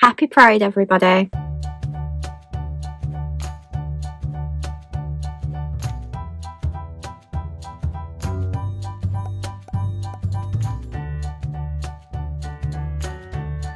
Happy Pride, everybody!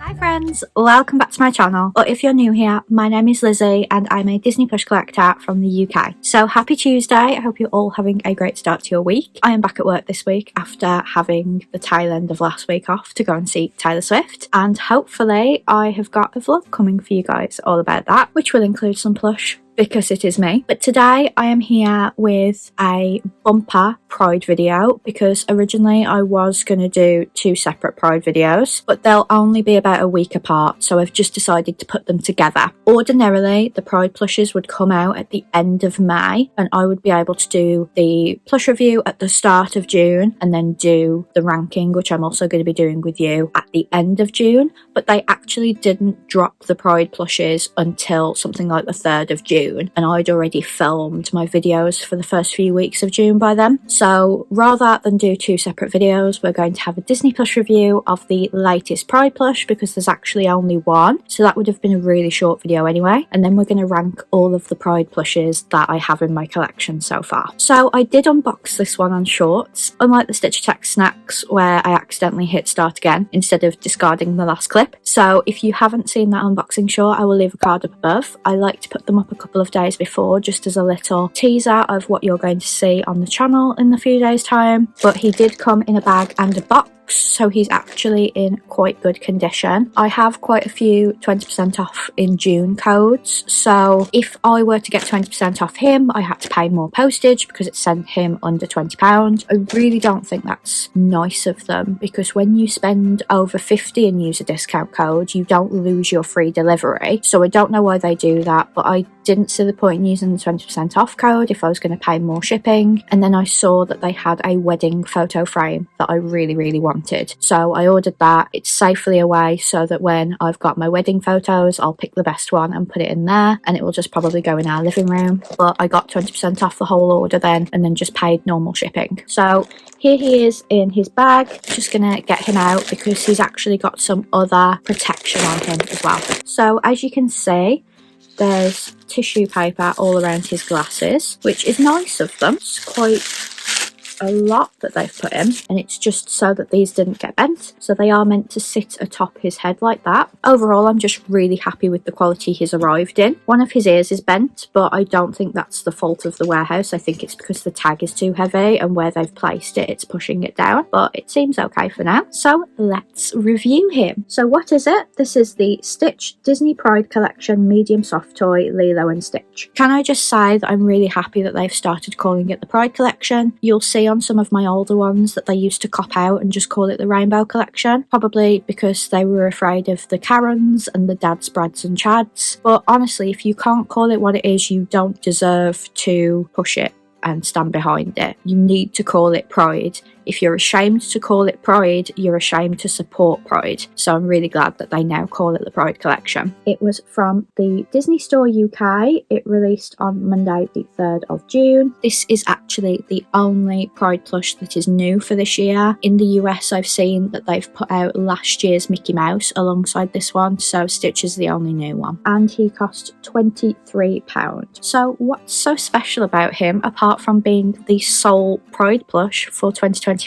Hi friends, welcome back to my channel, or if you're new here, my name is Lizzie and I'm a Disney Plush collector from the UK. So happy Tuesday, I hope you're all having a great start to your week. I am back at work this week after having the tail end of last week off to go and see Taylor Swift, and hopefully I have got a vlog coming for you guys all about that, which will include some plush because it is me. But today I am here with a bumper Pride video because originally I was going to do two separate Pride videos, but they'll only be about a week apart, so I've just decided to put them together. Ordinarily the Pride plushes would come out at the end of May and I would be able to do the plush review at the start of June and then do the ranking, which I'm also going to be doing with you, at the end of June, but they actually didn't drop the Pride plushes until something like the 3rd of June. And I'd already filmed my videos for the first few weeks of June by then. So rather than do two separate videos, we're going to have a Disney Plush review of the latest Pride plush because there's actually only one. So that would have been a really short video anyway. And then we're going to rank all of the Pride plushes that I have in my collection so far. So I did unbox this one on Shorts, unlike the Stitch Attack Snacks where I accidentally hit start again instead of discarding the last clip. So if you haven't seen that unboxing short, I will leave a card up above. I like to put them up a couple of days before just as a little teaser of what you're going to see on the channel in a few days time. But he did come in a bag and a box, so he's actually in quite good condition. I have quite a few 20% off in June codes, so if I were to get 20% off him I had to pay more postage because it sent him under £20. I really don't think that's nice of them because when you spend over 50 and use a discount code you don't lose your free delivery, so I don't know why they do that, but I didn't see the point in using the 20% off code if I was going to pay more shipping. And then I saw that they had a wedding photo frame that I really wanted, so I ordered that. It's safely away so that when I've got my wedding photos I'll pick the best one and put it in there and it will just probably go in our living room. But I got 20% off the whole order then and then just paid normal shipping. So here he is in his bag. Just gonna get him out because he's actually got some other protection on him as well. So as you can see, there's tissue paper all around his glasses, which is nice of them. It's quite a lot that they've put in, and it's just so that these didn't get bent, so they are meant to sit atop his head like that. Overall I'm just really happy with the quality he's arrived in. One of his ears is bent, but I don't think that's the fault of the warehouse. I think it's because the tag is too heavy and where they've placed it it's pushing it down, but it seems okay for now. So let's review him. So what is it? This is the Stitch Disney Pride Collection medium soft toy Lilo and Stitch. Can I just say that I'm really happy that they've started calling it the Pride Collection. You'll see on some of my older ones that they used to cop out and just call it the Rainbow Collection, probably because they were afraid of the Karens and the dads, Brads and Chads. But honestly, if you can't call it what it is, you don't deserve to push it and stand behind it. You need to call it Pride. If you're ashamed to call it Pride, you're ashamed to support Pride. So I'm really glad that they now call it the Pride Collection. It was from the Disney Store UK. It released on Monday the 3rd of June. This is actually the only Pride plush that is new for this year. In the US I've seen that they've put out last year's Mickey Mouse alongside this one, so Stitch is the only new one. And he cost £23. So what's so special about him apart from being the sole Pride plush for 2024?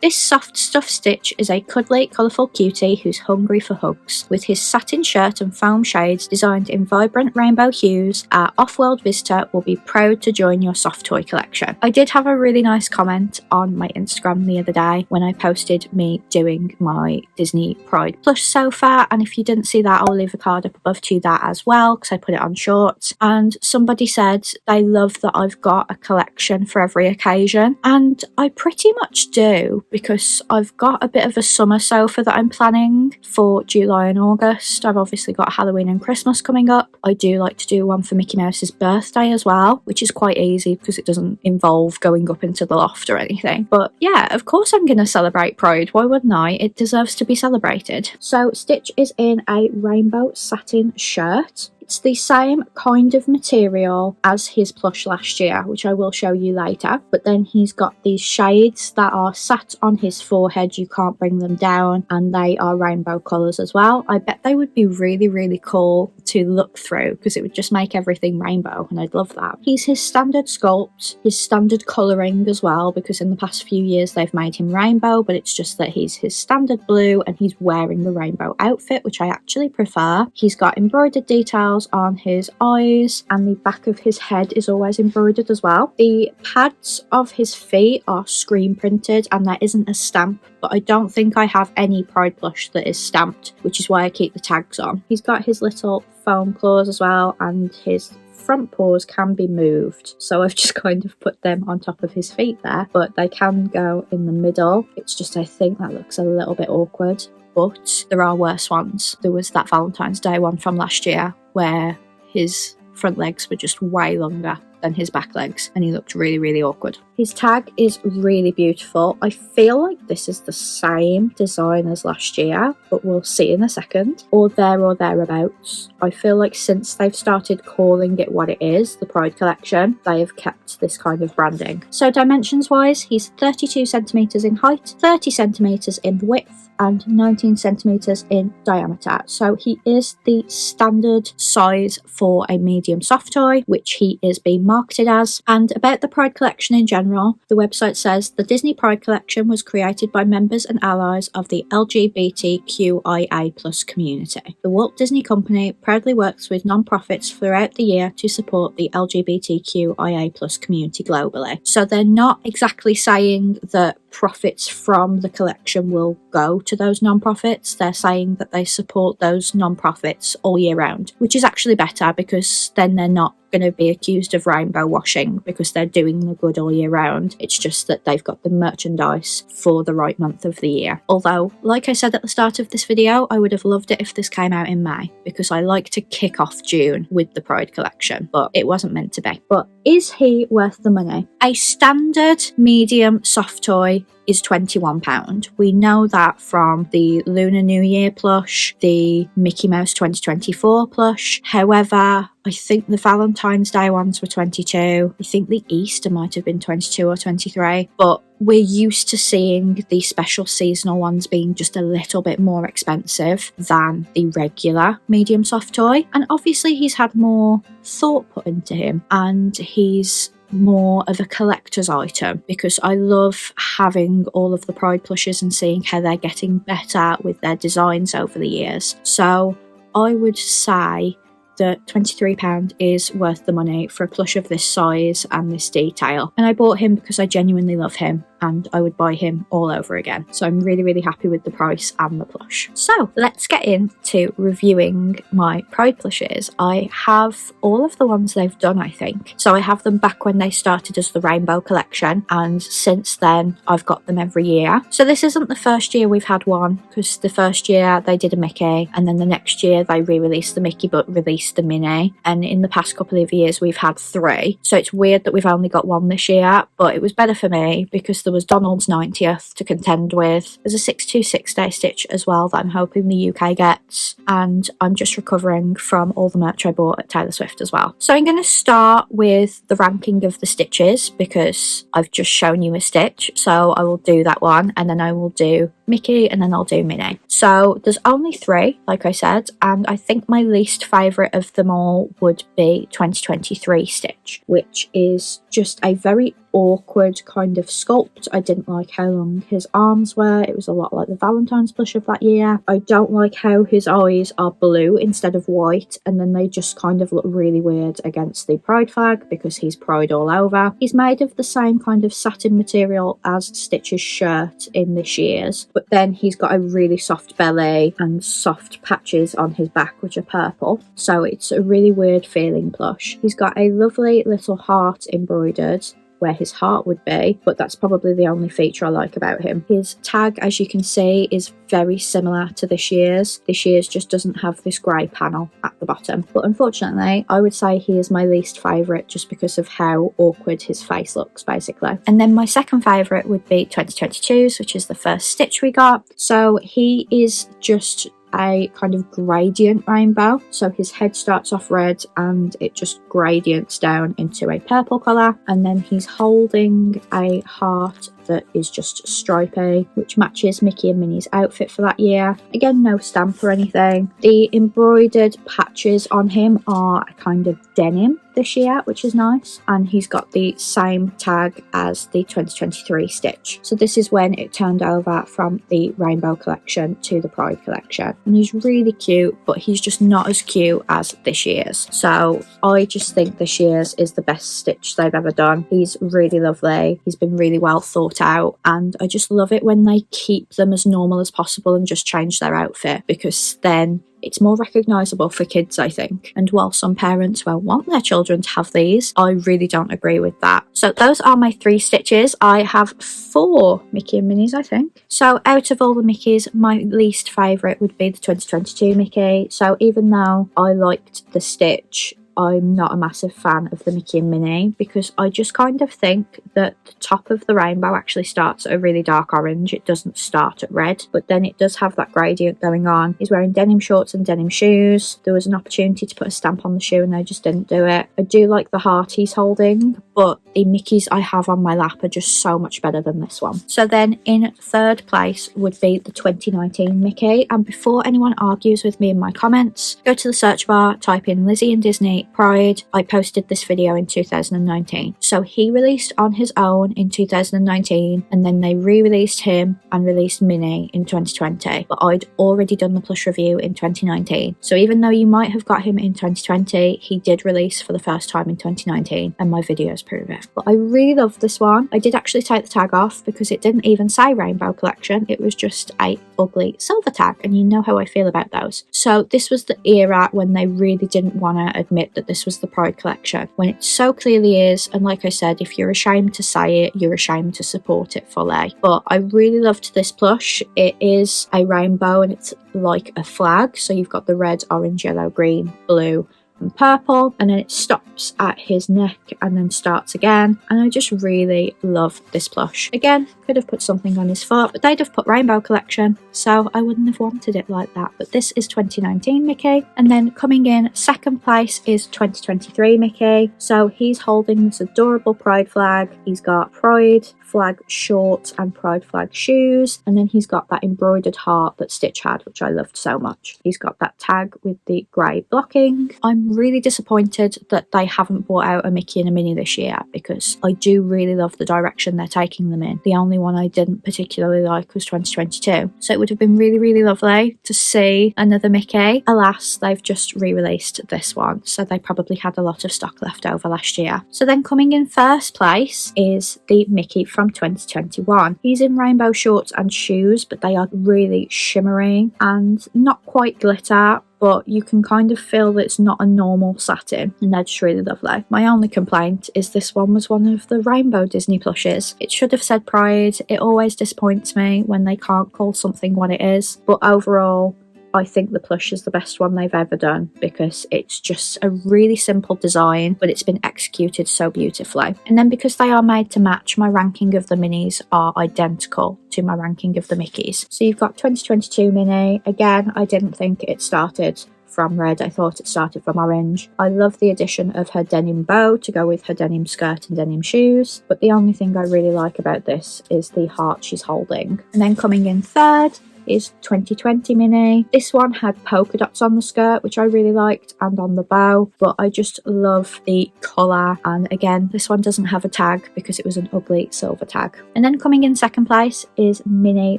This soft stuff Stitch is a cuddly, colourful cutie who's hungry for hugs. With his satin shirt and foam shades designed in vibrant rainbow hues, our off-world visitor will be proud to join your soft toy collection. I did have a really nice comment on my Instagram the other day when I posted me doing my Disney Pride plush so far, and if you didn't see that I'll leave a card up above to that as well because I put it on Shorts, and somebody said they love that I've got a collection for every occasion, and I pretty much do because I've got a bit of a summer sofa that I'm planning for July and August. I've obviously got Halloween and Christmas coming up. I do like to do one for Mickey Mouse's birthday as well, which is quite easy because it doesn't involve going up into the loft or anything. But yeah, of course I'm going to celebrate Pride. Why wouldn't I? It deserves to be celebrated. So Stitch is in a rainbow satin shirt. It's the same kind of material as his plush last year, which I will show you later, but then he's got these shades that are sat on his forehead. You can't bring them down, and they are rainbow colours as well. I bet they would be really, really cool to look through because it would just make everything rainbow, and I'd love that. He's his standard sculpt, his standard colouring as well, because in the past few years they've made him rainbow, but it's just that he's his standard blue and he's wearing the rainbow outfit, which I actually prefer. He's got embroidered details on his eyes, and the back of his head is always embroidered as well. The pads of his feet are screen printed, and there isn't a stamp, but I don't think I have any Pride plush that is stamped, which is why I keep the tags on. He's got his little foam claws as well, and his front paws can be moved, so I've just kind of put them on top of his feet there, but they can go in the middle. It's just, I think that looks a little bit awkward, but there are worse ones. There was that Valentine's Day one from last year where his front legs were just way longer than his back legs, and he looked really, really awkward. His tag is really beautiful. I feel like this is the same design as last year, but we'll see in a second, or thereabouts. I feel like since they've started calling it what it is, the Pride collection, they have kept this kind of branding. So dimensions wise, he's 32 centimeters in height, 30 centimeters in width, and 19 centimeters in diameter. So he is the standard size for a medium soft toy, which he is being marketed as. And about the Pride collection in general, the website says the Disney Pride collection was created by members and allies of the LGBTQIA+ community. The Walt Disney Company proudly works with non-profits throughout the year to support the LGBTQIA+ community globally. So they're not exactly saying that profits from the collection will go to those non-profits. They're saying that they support those non-profits all year round, which is actually better because then they're not going to be accused of rainbow washing because they're doing the good all year round. It's just that they've got the merchandise for the right month of the year. Although, like I said at the start of this video, I would have loved it if this came out in May because I like to kick off June with the Pride collection, but it wasn't meant to be. But is he worth the money? A standard medium soft toy is £21. We know that from the Lunar New Year plush, the Mickey Mouse 2024 plush. However, I think the Valentine's Day ones were 22. I think the Easter might have been 22 or 23. But we're used to seeing the special seasonal ones being just a little bit more expensive than the regular medium soft toy. And obviously he's had more thought put into him, and he's more of a collector's item because I love having all of the Pride plushes and seeing how they're getting better with their designs over the years. So I would say that £23 is worth the money for a plush of this size and this detail. And I bought him because I genuinely love him and I would buy him all over again. So I'm really, really happy with the price and the plush. So let's get into reviewing my Pride plushes. I have all of the ones they've done, I think. So I have them back when they started as the Rainbow collection, and since then I've got them every year. So this isn't the first year we've had one, because the first year they did a Mickey, and then the next year they re-released the Mickey but released the Minnie, and in the past couple of years we've had 3. So it's weird that we've only got 1 this year, but it was better for me because there was Donald's 90th to contend with. There's a 626 day Stitch as well that I'm hoping the UK gets, and I'm just recovering from all the merch I bought at Taylor Swift as well. So I'm going to start with the ranking of the Stitches because I've just shown you a Stitch, so I will do that one, and then I will do Mickey, and then I'll do Minnie. So there's only 3, like I said, and I think my least favourite of them all would be 2023 Stitch, which is just a very awkward kind of sculpt. I didn't like how long his arms were. It was a lot like the Valentine's plush of that year. I don't like how his eyes are blue instead of white, and then they just kind of look really weird against the Pride flag because he's Pride all over. He's made of the same kind of satin material as Stitch's shirt in this year's, but then he's got a really soft belly and soft patches on his back which are purple, so it's a really weird feeling plush. He's got a lovely little heart embroidered where his heart would be, but that's probably the only feature I like about him. His tag, as you can see, is very similar to this year's. This year's just doesn't have this grey panel at the bottom, but unfortunately I would say he is my least favourite just because of how awkward his face looks, basically. And then my second favourite would be 2022's, which is the first Stitch we got. So he is just a kind of gradient rainbow. So his head starts off red and it just gradients down into a purple colour, and then he's holding a heart that is just stripy, which matches Mickey and Minnie's outfit for that year. Again, no stamp or anything. The embroidered patches on him are a kind of denim this year, which is nice, and he's got the same tag as the 2023 stitch. So this is when it turned over from the Rainbow collection to the Pride collection, and he's really cute, but he's just not as cute as this year's. So I just think this year's is the best stitch they've ever done. He's really lovely, he's been really well thought out, and I just love it when they keep them as normal as possible and just change their outfit, because then it's more recognisable for kids, I think. And while some parents will want their children to have these, I really don't agree with that. So those are my 3 stitches. I have 4 Mickey and Minnie's, I think. So out of all the Mickeys, my least favourite would be the 2022 Mickey. So even though I liked the stitch, I'm not a massive fan of the Mickey and Minnie, because I just kind of think that the top of the rainbow actually starts at a really dark orange. It doesn't start at red, but then it does have that gradient going on. He's wearing denim shorts and denim shoes. There was an opportunity to put a stamp on the shoe and they just didn't do it. I do like the heart he's holding, but the Mickeys I have on my lap are just so much better than this one. So then in 3rd place would be the 2019 Mickey, and before anyone argues with me in my comments, go to the search bar, type in Lizzie and Disney Pride. I posted this video in 2019. So he released on his own in 2019, and then they re-released him and released Minnie in 2020, but I'd already done the plush review in 2019. So even though you might have got him in 2020, he did release for the first time in 2019, and my videos prove it. But I really love this one. I did actually take the tag off because it didn't even say Rainbow Collection. It was just a ugly silver tag, and you know how I feel about those. So this was the era when they really didn't want to admit that this was the Pride collection, when it so clearly is. And like I said, if you're ashamed to say it, you're ashamed to support it fully. But I really loved this plush. It is a rainbow and it's like a flag, so you've got the red, orange, yellow, green, blue and purple, and then it stops at his neck and then starts again, and I just really love this plush. Again, could have put something on his foot, but they'd have put Rainbow Collection, so I wouldn't have wanted it like that. But this is 2019 Mickey, and then coming in 2nd place is 2023 Mickey. So he's holding this adorable Pride flag. He's got Pride flag shorts and Pride flag shoes, and then he's got that embroidered heart that Stitch had, which I loved so much. He's got that tag with the grey blocking. I'm really disappointed that they haven't brought out a Mickey and a Minnie this year, because I do really love the direction they're taking them in. The only one I didn't particularly like was 2022, so it would have been really, really lovely to see another Mickey. Alas, they've just re-released this one, so they probably had a lot of stock left over last year. So then coming in 1st place is the Mickey from 2021. He's in rainbow shorts and shoes, but they are really shimmering and not quite glitter, but you can kind of feel that it's not a normal satin, and they're just really lovely. My only complaint is this one was one of the rainbow Disney plushes. It should have said Pride. It always disappoints me when they can't call something what it is, but overall I think the plush is the best one they've ever done, because it's just a really simple design, but it's been executed so beautifully. And then because they are made to match, my ranking of the minis are identical to my ranking of the Mickeys. So you've got 2022 Minnie. Again, I didn't think it started from red, I thought it started from orange. I love the addition of her denim bow to go with her denim skirt and denim shoes, but the only thing I really like about this is the heart she's holding. And then coming in 3rd is 2020 Minnie. This one had polka dots on the skirt, which I really liked, and on the bow, but I just love the colour. And again, this one doesn't have a tag because it was an ugly silver tag. And then coming in 2nd place is Minnie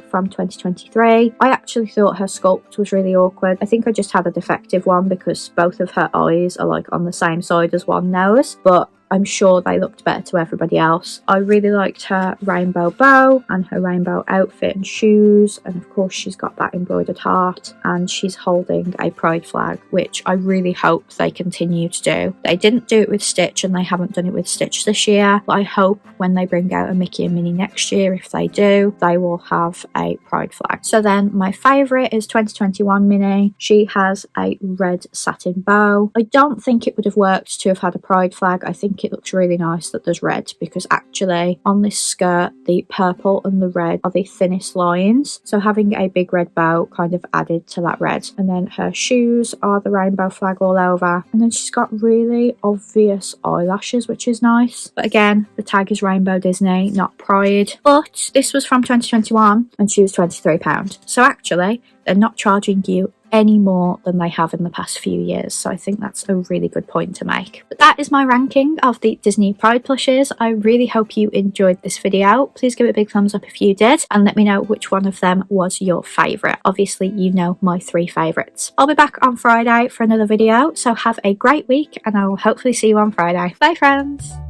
from 2023. I actually thought her sculpt was really awkward. I think I just had a defective one because both of her eyes are like on the same side as one nose, but I'm sure they looked better to everybody else. I really liked her rainbow bow and her rainbow outfit and shoes, and of course she's got that embroidered heart, and she's holding a Pride flag, which I really hope they continue to do. They didn't do it with Stitch and they haven't done it with Stitch this year, but I hope when they bring out a Mickey and Minnie next year, if they do, they will have a Pride flag. So then my favourite is 2021 Minnie. She has a red satin bow. I don't think it would have worked to have had a Pride flag. I think think it looks really nice that there's red, because actually on this skirt the purple and the red are the thinnest lines, so having a big red bow kind of added to that red. And then her shoes are the rainbow flag all over, and then she's got really obvious eyelashes, which is nice. But again, the tag is Rainbow Disney, not Pride. But this was from 2021 and she was £23, so actually they're not charging you any more than they have in the past few years, so I think that's a really good point to make. But that is my ranking of the Disney Pride plushes. I really hope you enjoyed this video. Please give it a big thumbs up if you did, and let me know which one of them was your favourite. Obviously you know my 3 favourites. I'll be back on Friday for another video, so have a great week and I will hopefully see you on Friday. Bye friends!